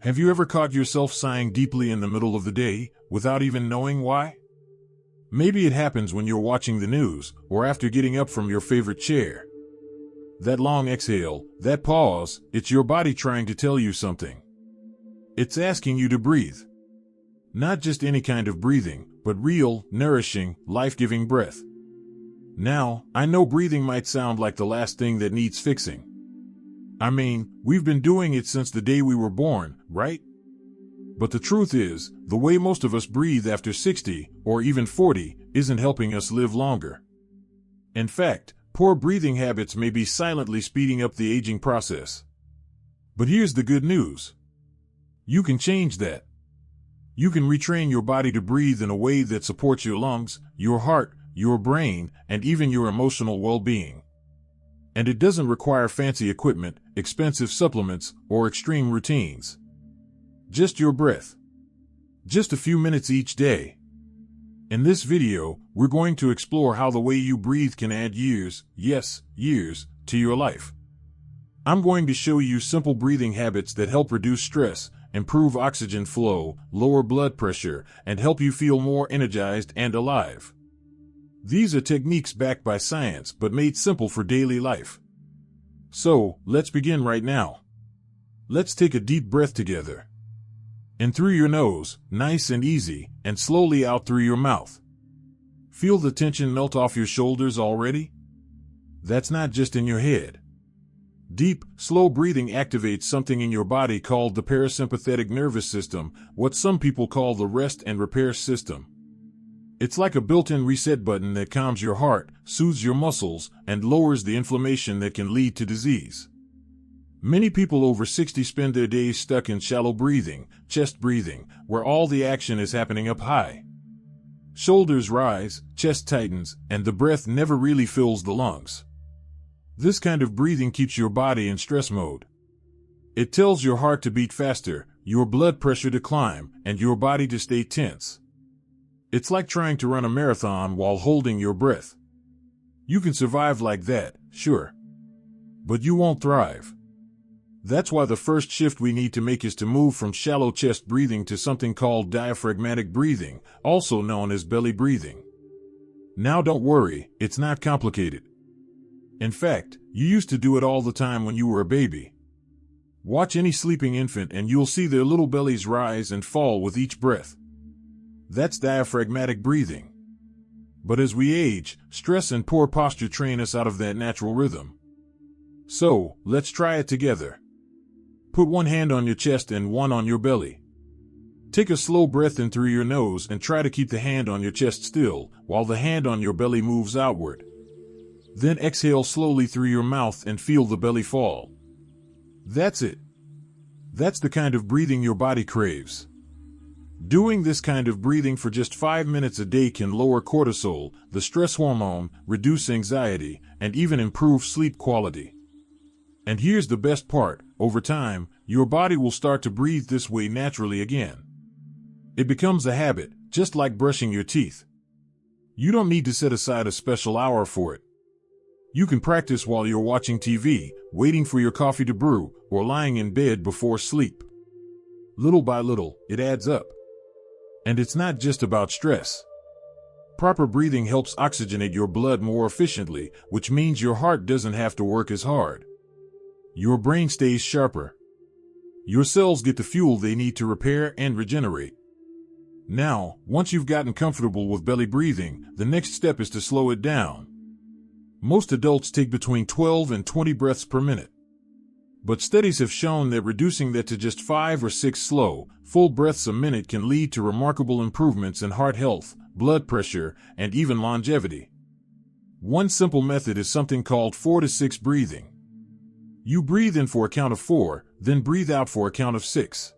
Have you ever caught yourself sighing deeply in the middle of the day without even knowing why? Maybe it happens when you're watching the news or after getting up from your favorite chair. That long exhale, that pause, it's your body trying to tell you something. It's asking you to breathe. Not just any kind of breathing, but real, nourishing, life-giving breath. Now, I know breathing might sound like the last thing that needs fixing. I mean, we've been doing it since the day we were born, right? But the truth is, the way most of us breathe after 60 or even 40 isn't helping us live longer. In fact, poor breathing habits may be silently speeding up the aging process. But here's the good news. You can change that. You can retrain your body to breathe in a way that supports your lungs, your heart, your brain, and even your emotional well-being. And it doesn't require fancy equipment, expensive supplements, or extreme routines. Just your breath. Just a few minutes each day. In this video, we're going to explore how the way you breathe can add years, yes, years, to your life. I'm going to show you simple breathing habits that help reduce stress, improve oxygen flow, lower blood pressure, and help you feel more energized and alive. These are techniques backed by science but made simple for daily life. So, let's begin right now. Let's take a deep breath together. In through your nose, nice and easy, and slowly out through your mouth. Feel the tension melt off your shoulders already? That's not just in your head. Deep, slow breathing activates something in your body called the parasympathetic nervous system, what some people call the rest and repair system. It's like a built-in reset button that calms your heart, soothes your muscles, and lowers the inflammation that can lead to disease. Many people over 60 spend their days stuck in shallow breathing, chest breathing, where all the action is happening up high. Shoulders rise, chest tightens, and the breath never really fills the lungs. This kind of breathing keeps your body in stress mode. It tells your heart to beat faster, your blood pressure to climb, and your body to stay tense. It's like trying to run a marathon while holding your breath. You can survive like that, sure. But you won't thrive. That's why the first shift we need to make is to move from shallow chest breathing to something called diaphragmatic breathing, also known as belly breathing. Now don't worry, it's not complicated. In fact, you used to do it all the time when you were a baby. Watch any sleeping infant and you'll see their little bellies rise and fall with each breath. That's diaphragmatic breathing. But as we age, stress and poor posture train us out of that natural rhythm. So, let's try it together. Put one hand on your chest and one on your belly. Take a slow breath in through your nose and try to keep the hand on your chest still, while the hand on your belly moves outward. Then exhale slowly through your mouth and feel the belly fall. That's it. That's the kind of breathing your body craves. Doing this kind of breathing for just 5 minutes a day can lower cortisol, the stress hormone, reduce anxiety, and even improve sleep quality. And here's the best part, over time, your body will start to breathe this way naturally again. It becomes a habit, just like brushing your teeth. You don't need to set aside a special hour for it. You can practice while you're watching TV, waiting for your coffee to brew, or lying in bed before sleep. Little by little, it adds up. And it's not just about stress. Proper breathing helps oxygenate your blood more efficiently, which means your heart doesn't have to work as hard. Your brain stays sharper. Your cells get the fuel they need to repair and regenerate. Now, once you've gotten comfortable with belly breathing, the next step is to slow it down. Most adults take between 12 and 20 breaths per minute. But studies have shown that reducing that to just 5 or 6 slow, full breaths a minute can lead to remarkable improvements in heart health, blood pressure, and even longevity. One simple method is something called 4 to 6 breathing. You breathe in for a count of 4, then breathe out for a count of 6.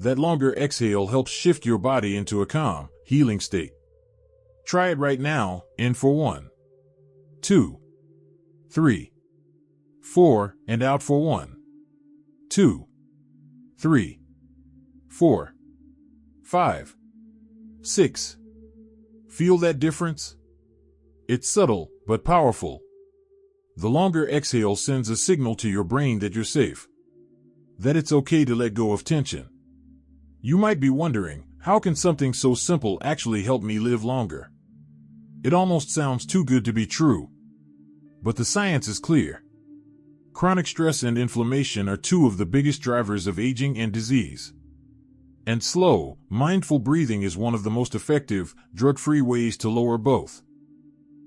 That longer exhale helps shift your body into a calm, healing state. Try it right now, in for 1, 2, 3, 4, and out for 1, 2, 3, 4, 5, 6. Feel that difference? It's subtle, but powerful. The longer exhale sends a signal to your brain that you're safe. that it's okay to let go of tension. You might be wondering, how can something so simple actually help me live longer? It almost sounds too good to be true. But the science is clear. Chronic stress and inflammation are two of the biggest drivers of aging and disease. And slow, mindful breathing is one of the most effective, drug-free ways to lower both.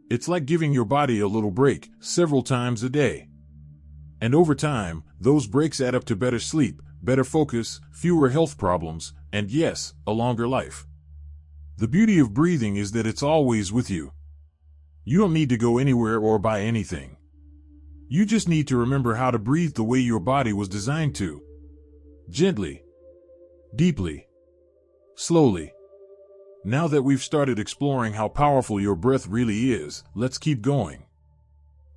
It's like giving your body a little break, several times a day. And over time, those breaks add up to better sleep, better focus, fewer health problems, and yes, a longer life. The beauty of breathing is that it's always with you. You don't need to go anywhere or buy anything. You just need to remember how to breathe the way your body was designed to. Gently. Deeply. Slowly. Now that we've started exploring how powerful your breath really is, let's keep going.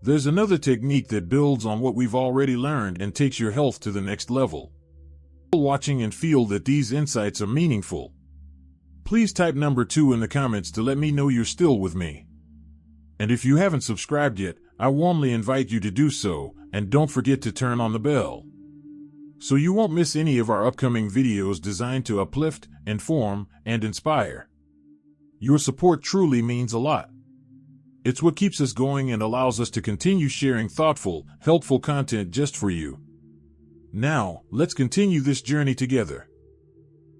There's another technique that builds on what we've already learned and takes your health to the next level. Watching and feel that these insights are meaningful. Please type number 2 in the comments to let me know you're still with me. And if you haven't subscribed yet, I warmly invite you to do so, and don't forget to turn on the bell, so you won't miss any of our upcoming videos designed to uplift, inform, and inspire. Your support truly means a lot. It's what keeps us going and allows us to continue sharing thoughtful, helpful content just for you. Now, let's continue this journey together.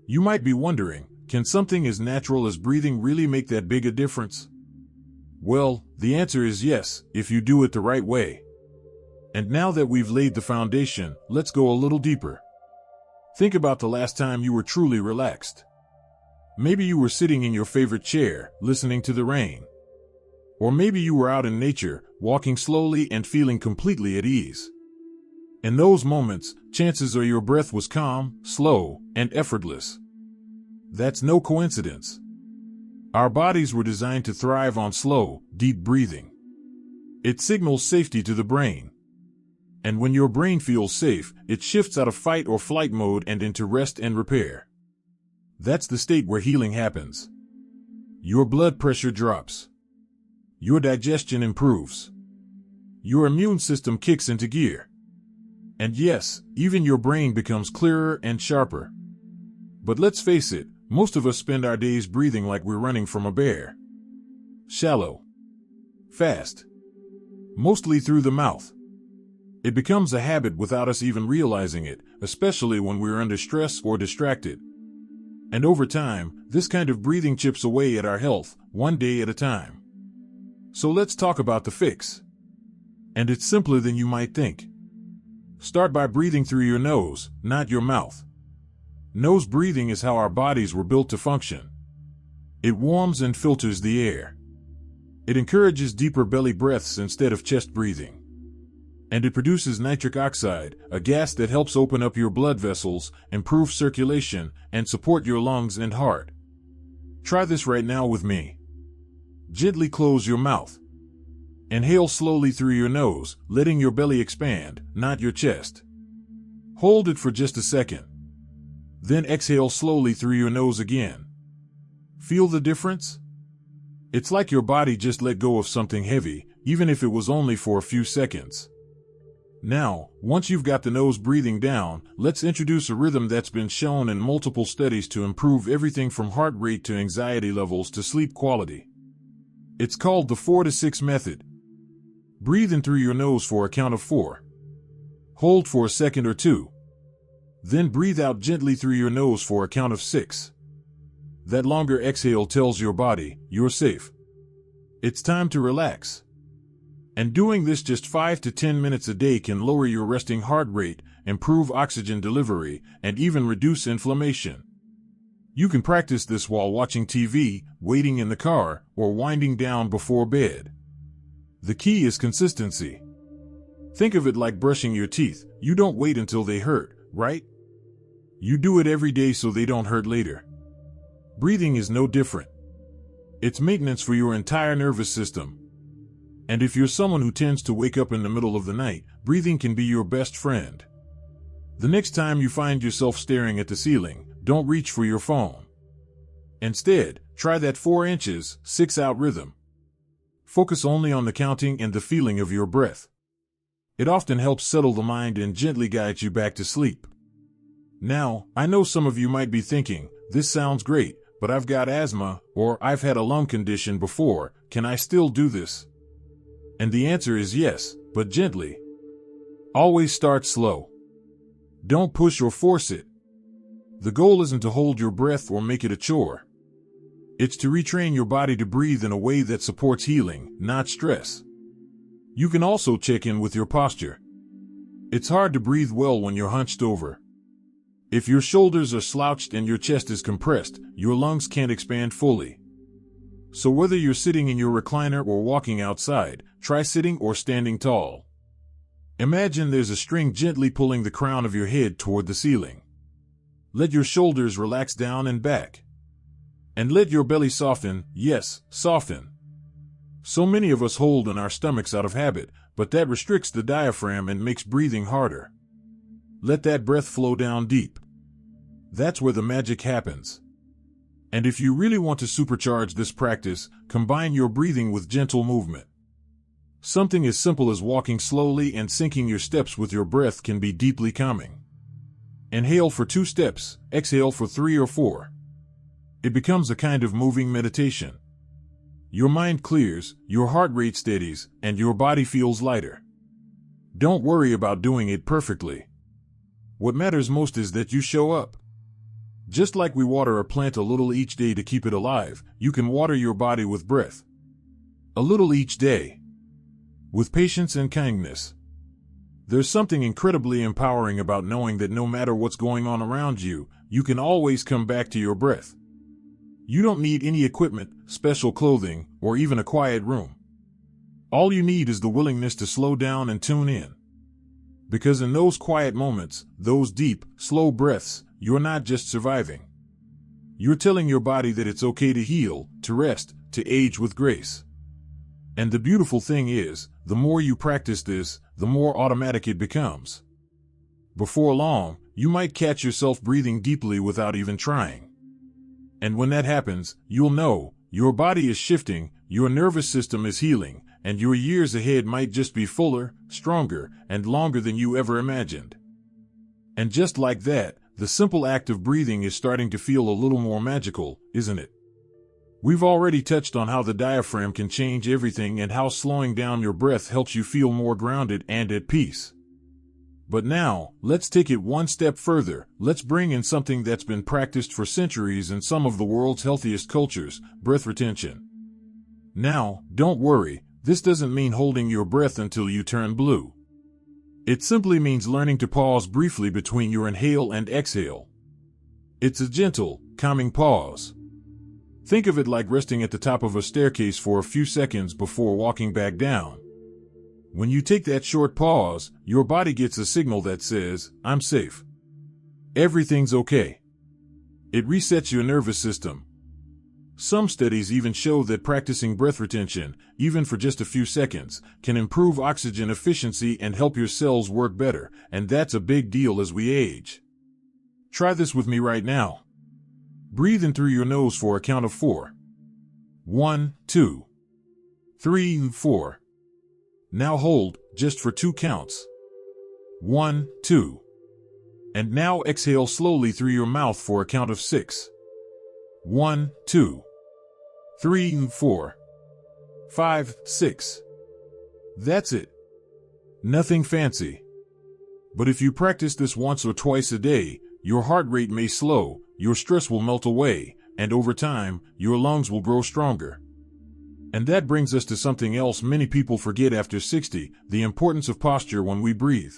You might be wondering, can something as natural as breathing really make that big a difference? Well, the answer is yes, if you do it the right way. And now that we've laid the foundation, let's go a little deeper. Think about the last time you were truly relaxed. Maybe you were sitting in your favorite chair, listening to the rain. Or maybe you were out in nature, walking slowly and feeling completely at ease. In those moments, chances are your breath was calm, slow, and effortless. That's no coincidence. Our bodies were designed to thrive on slow, deep breathing. It signals safety to the brain. And when your brain feels safe, it shifts out of fight or flight mode and into rest and repair. That's the state where healing happens. Your blood pressure drops. Your digestion improves. Your immune system kicks into gear. And yes, even your brain becomes clearer and sharper. But let's face it, most of us spend our days breathing like we're running from a bear. Shallow. Fast. Mostly through the mouth. It becomes a habit without us even realizing it, especially when we're under stress or distracted. And over time, this kind of breathing chips away at our health, one day at a time. So let's talk about the fix. And it's simpler than you might think. Start by breathing through your nose, not your mouth. Nose breathing is how our bodies were built to function. It warms and filters the air. It encourages deeper belly breaths instead of chest breathing. And it produces nitric oxide, a gas that helps open up your blood vessels, improve circulation, and support your lungs and heart. Try this right now with me. Gently close your mouth. Inhale slowly through your nose, letting your belly expand, not your chest. Hold it for just a second. Then exhale slowly through your nose again. Feel the difference? It's like your body just let go of something heavy, even if it was only for a few seconds. Now, once you've got the nose breathing down, let's introduce a rhythm that's been shown in multiple studies to improve everything from heart rate to anxiety levels to sleep quality. It's called the 4-to-6 method. Breathe in through your nose for a count of 4. Hold for a second or 2. Then breathe out gently through your nose for a count of 6. That longer exhale tells your body, you're safe. It's time to relax. And doing this just 5 to 10 minutes a day can lower your resting heart rate, improve oxygen delivery, and even reduce inflammation. You can practice this while watching TV, waiting in the car, or winding down before bed. The key is consistency. Think of it like brushing your teeth. You don't wait until they hurt, right? You do it every day so they don't hurt later. Breathing is no different. It's maintenance for your entire nervous system. And if you're someone who tends to wake up in the middle of the night, breathing can be your best friend. The next time you find yourself staring at the ceiling, don't reach for your phone. Instead, try that 4 inches, 6 out rhythm. Focus only on the counting and the feeling of your breath. It often helps settle the mind and gently guides you back to sleep. Now, I know some of you might be thinking, this sounds great, but I've got asthma, or I've had a lung condition before, can I still do this? And the answer is yes, but gently. Always start slow. Don't push or force it. The goal isn't to hold your breath or make it a chore. It's to retrain your body to breathe in a way that supports healing, not stress. You can also check in with your posture. It's hard to breathe well when you're hunched over. If your shoulders are slouched and your chest is compressed, your lungs can't expand fully. So whether you're sitting in your recliner or walking outside, try sitting or standing tall. Imagine there's a string gently pulling the crown of your head toward the ceiling. Let your shoulders relax down and back. And let your belly soften, yes, soften. So many of us hold in our stomachs out of habit, but that restricts the diaphragm and makes breathing harder. Let that breath flow down deep. That's where the magic happens. And if you really want to supercharge this practice, combine your breathing with gentle movement. Something as simple as walking slowly and syncing your steps with your breath can be deeply calming. Inhale for 2 steps, exhale for 3 or 4. It becomes a kind of moving meditation. Your mind clears, your heart rate steadies, and your body feels lighter. Don't worry about doing it perfectly. What matters most is that you show up. Just like we water a plant a little each day to keep it alive, you can water your body with breath. A little each day. With patience and kindness. There's something incredibly empowering about knowing that no matter what's going on around you, you can always come back to your breath. You don't need any equipment, special clothing, or even a quiet room. All you need is the willingness to slow down and tune in. Because in those quiet moments, those deep, slow breaths, you're not just surviving. You're telling your body that it's okay to heal, to rest, to age with grace. And the beautiful thing is, the more you practice this, the more automatic it becomes. Before long, you might catch yourself breathing deeply without even trying. And when that happens, you'll know, your body is shifting, your nervous system is healing, and your years ahead might just be fuller, stronger, and longer than you ever imagined. And just like that, the simple act of breathing is starting to feel a little more magical, isn't it? We've already touched on how the diaphragm can change everything and how slowing down your breath helps you feel more grounded and at peace. But now, let's take it one step further. Let's bring in something that's been practiced for centuries in some of the world's healthiest cultures, breath retention. Now, don't worry, this doesn't mean holding your breath until you turn blue. It simply means learning to pause briefly between your inhale and exhale. It's a gentle, calming pause. Think of it like resting at the top of a staircase for a few seconds before walking back down. When you take that short pause, your body gets a signal that says, I'm safe. Everything's okay. It resets your nervous system. Some studies even show that practicing breath retention, even for just a few seconds, can improve oxygen efficiency and help your cells work better, and that's a big deal as we age. Try this with me right now. Breathe in through your nose for a count of 4. 1, 2, 3, 4. Now hold, just for 2 counts. 1, 2. And now exhale slowly through your mouth for a count of 6. 1, 2, 3, 4, 5, 6. That's it. Nothing fancy. But if you practice this once or twice a day, your heart rate may slow, your stress will melt away, and over time, your lungs will grow stronger. And that brings us to something else many people forget after 60, the importance of posture when we breathe.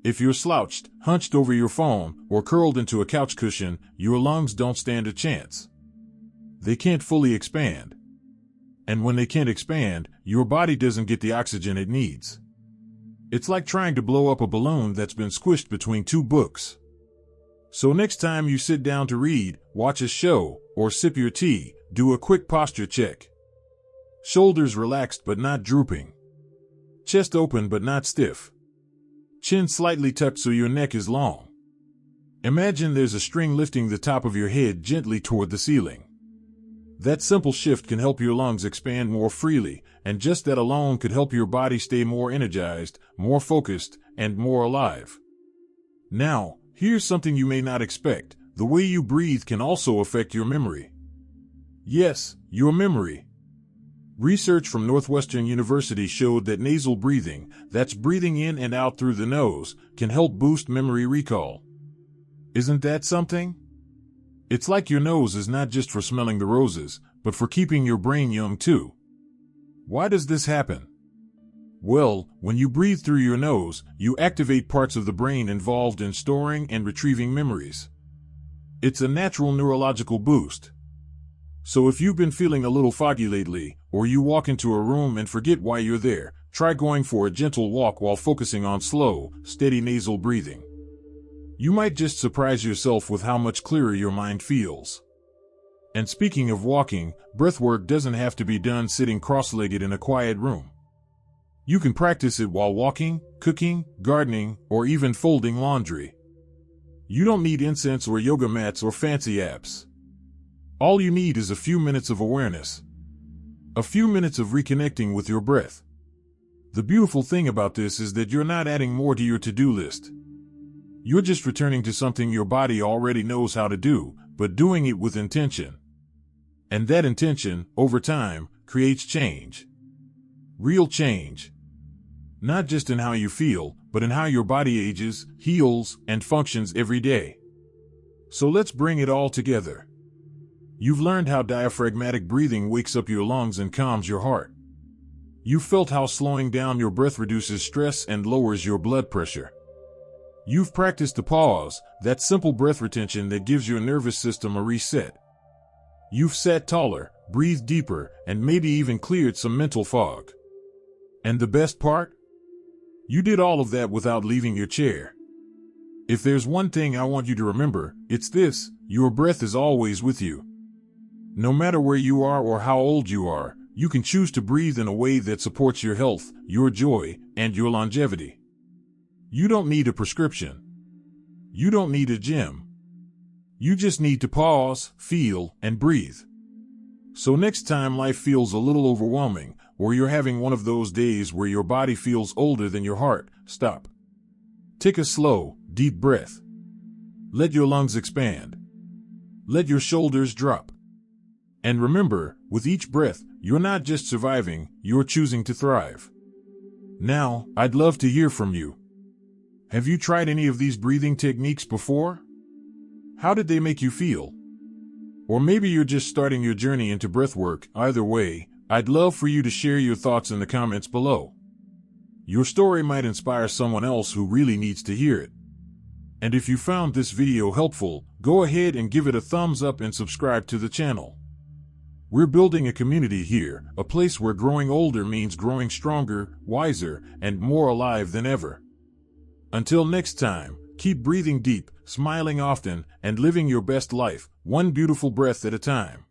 If you're slouched, hunched over your phone, or curled into a couch cushion, your lungs don't stand a chance. They can't fully expand. And when they can't expand, your body doesn't get the oxygen it needs. It's like trying to blow up a balloon that's been squished between 2 books. So next time you sit down to read, watch a show, or sip your tea, do a quick posture check. Shoulders relaxed but not drooping. Chest open but not stiff. Chin slightly tucked so your neck is long. Imagine there's a string lifting the top of your head gently toward the ceiling. That simple shift can help your lungs expand more freely, and just that alone could help your body stay more energized, more focused, and more alive. Now, Here's something you may not expect. The way you breathe can also affect your memory. Yes, your memory. Research from Northwestern University showed that nasal breathing, that's breathing in and out through the nose, can help boost memory recall. Isn't that something? It's like your nose is not just for smelling the roses, but for keeping your brain young too. Why does this happen? Well, when you breathe through your nose, you activate parts of the brain involved in storing and retrieving memories. It's a natural neurological boost. So if you've been feeling a little foggy lately, or you walk into a room and forget why you're there, try going for a gentle walk while focusing on slow, steady nasal breathing. You might just surprise yourself with how much clearer your mind feels. And speaking of walking, breathwork doesn't have to be done sitting cross-legged in a quiet room. You can practice it while walking, cooking, gardening, or even folding laundry. You don't need incense or yoga mats or fancy apps. All you need is a few minutes of awareness. A few minutes of reconnecting with your breath. The beautiful thing about this is that you're not adding more to your to-do list. You're just returning to something your body already knows how to do, but doing it with intention. And that intention, over time, creates change. Real change. Not just in how you feel, but in how your body ages, heals, and functions every day. So let's bring it all together. You've learned how diaphragmatic breathing wakes up your lungs and calms your heart. You've felt how slowing down your breath reduces stress and lowers your blood pressure. You've practiced the pause, that simple breath retention that gives your nervous system a reset. You've sat taller, breathed deeper, and maybe even cleared some mental fog. And the best part? You did all of that without leaving your chair. If there's one thing I want you to remember, it's this: your breath is always with you. No matter where you are or how old you are, you can choose to breathe in a way that supports your health, your joy, and your longevity. You don't need a prescription. You don't need a gym. You just need to pause, feel, and breathe. So next time life feels a little overwhelming, or you're having one of those days where your body feels older than your heart, stop. Take a slow, deep breath. Let your lungs expand. Let your shoulders drop. And remember, with each breath, you're not just surviving, you're choosing to thrive. Now, I'd love to hear from you. Have you tried any of these breathing techniques before? How did they make you feel? Or maybe you're just starting your journey into breathwork. Either way, I'd love for you to share your thoughts in the comments below. Your story might inspire someone else who really needs to hear it. And if you found this video helpful, go ahead and give it a thumbs up and subscribe to the channel. We're building a community here, a place where growing older means growing stronger, wiser, and more alive than ever. Until next time, keep breathing deep, smiling often, and living your best life, one beautiful breath at a time.